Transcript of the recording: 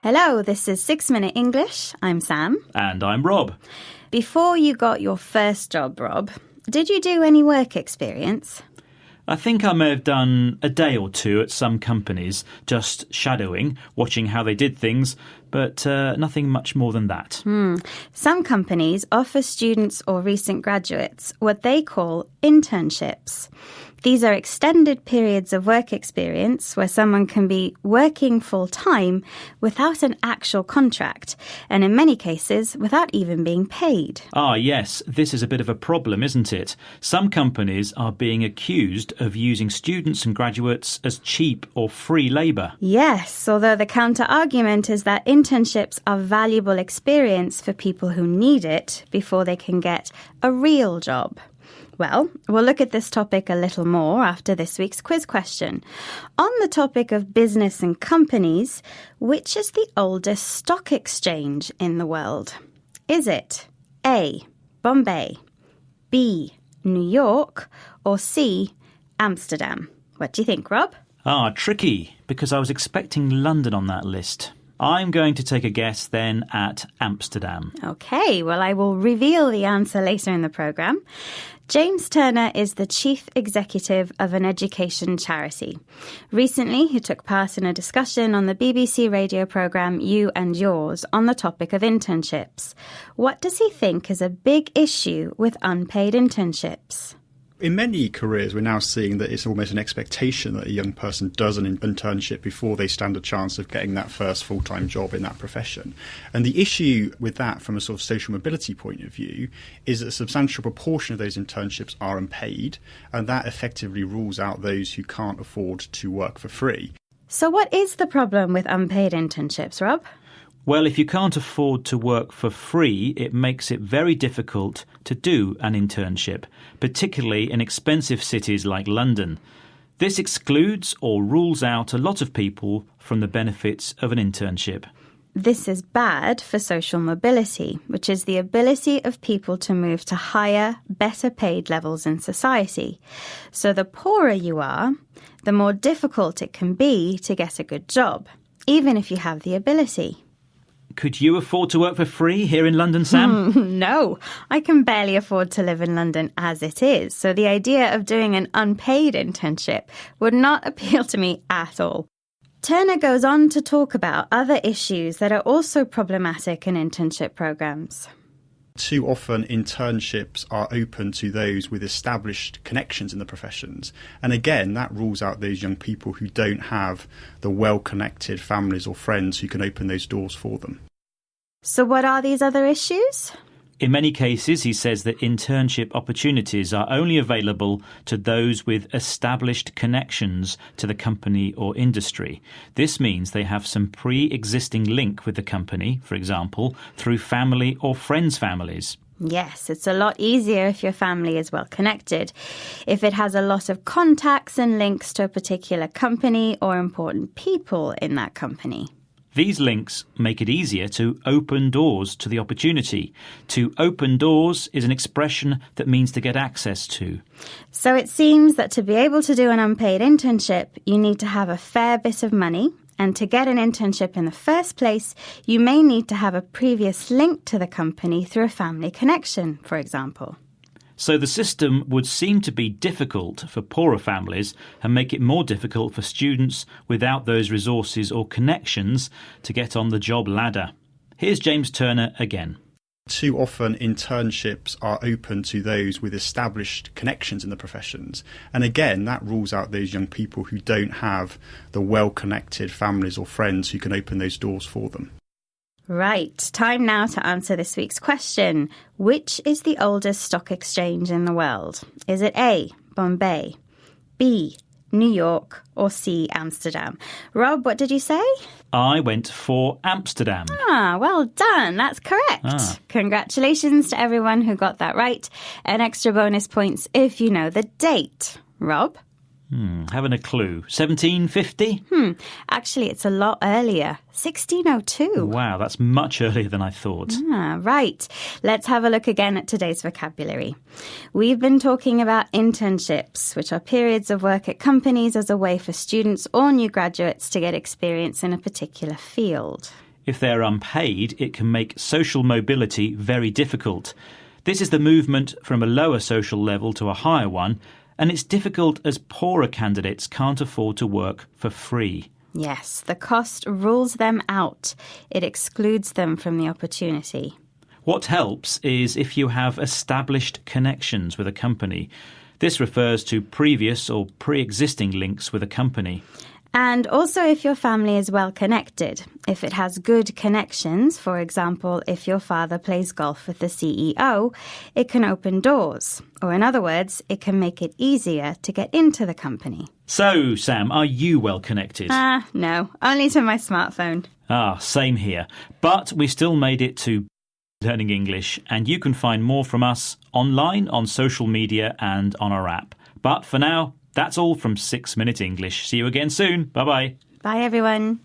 Hello, this is 6 Minute English. I'm Sam. And I'm Rob. Before you got your first job, Rob, did you do any work experience? I think I may have done a day or two at some companies, just shadowing, watching how they did things, but nothing much more than that. Some companies offer students or recent graduates what they call internships. These are extended periods of work experience where someone can be working full-time without an actual contract, and in many cases without even being paid. Ah, yes, this is a bit of a problem, isn't it? Some companies are being accused of using students and graduates as cheap or free labour. Yes, although the counter-argument is that internships are valuable experience for people who need it before they can get a real job. Well, we'll look at this topic a little more after this week's quiz question. On the topic of business and companies, which is the oldest stock exchange in the world? Is it A, Bombay, B, New York, or C, Amsterdam? What do you think, Rob? Tricky, because I was expecting London on that list. I'm going to take a guess then at Amsterdam. OK, well, I will reveal the answer later in the programme. James Turner is the chief executive of an education charity. Recently, he took part in a discussion on the BBC radio programme You and Yours on the topic of internships. What does he think is a big issue with unpaid internships? In many careers, we're now seeing that it's almost an expectation that a young person does an internship before they stand a chance of getting that first full-time job in that profession. And the issue with that from a sort of social mobility point of view is that a substantial proportion of those internships are unpaid, and that effectively rules out those who can't afford to work for free. So what is the problem with unpaid internships, Rob? Well, if you can't afford to work for free, it makes it very difficult to do an internship, particularly in expensive cities like London. This excludes or rules out a lot of people from the benefits of an internship. This is bad for social mobility, which is the ability of people to move to higher, better paid levels in society. So the poorer you are, the more difficult it can be to get a good job, even if you have the ability. Could you afford to work for free here in London, Sam? No, I can barely afford to live in London as it is, so the idea of doing an unpaid internship would not appeal to me at all. Turner goes on to talk about other issues that are also problematic in internship programs. Too often internships are open to those with established connections in the professions. And again, that rules out those young people who don't have the well-connected families or friends who can open those doors for them. So what are these other issues? In many cases, he says that internship opportunities are only available to those with established connections to the company or industry. This means they have some pre-existing link with the company, for example, through family or friends' families. Yes, it's a lot easier if your family is well connected. If it has a lot of contacts and links to a particular company or important people in that company. These links make it easier to open doors to the opportunity. To open doors is an expression that means to get access to. So it seems that to be able to do an unpaid internship, you need to have a fair bit of money. And to get an internship in the first place, you may need to have a previous link to the company through a family connection, for example. So the system would seem to be difficult for poorer families and make it more difficult for students without those resources or connections to get on the job ladder. Here's James Turner again. Too often internships are open to those with established connections in the professions. And again, that rules out those young people who don't have the well-connected families or friends who can open those doors for them. Right, time now to answer this week's question. Which is the oldest stock exchange in the world? Is it A, Bombay, B, New York, or C, Amsterdam? Rob, what did you say? I went for Amsterdam. Well done. That's correct. Congratulations to everyone who got that right. And extra bonus points if you know the date. Rob? Having a clue. 1750? Actually, it's a lot earlier. 1602. Wow, that's much earlier than I thought. Right. Let's have a look again at today's vocabulary. We've been talking about internships, which are periods of work at companies as a way for students or new graduates to get experience in a particular field. If they're unpaid, it can make social mobility very difficult. This is the movement from a lower social level to a higher one, and it's difficult as poorer candidates can't afford to work for free. Yes, the cost rules them out. It excludes them from the opportunity. What helps is if you have established connections with a company. This refers to previous or pre-existing links with a company. And also if your family is well connected. If it has good connections, for example, if your father plays golf with the CEO, it can open doors. Or in other words, it can make it easier to get into the company. So, Sam, are you well connected? No, only to my smartphone. Same here. But we still made it to Learning English, and you can find more from us online, on social media and on our app. But for now, that's all from 6 Minute English. See you again soon. Bye-bye. Bye, everyone.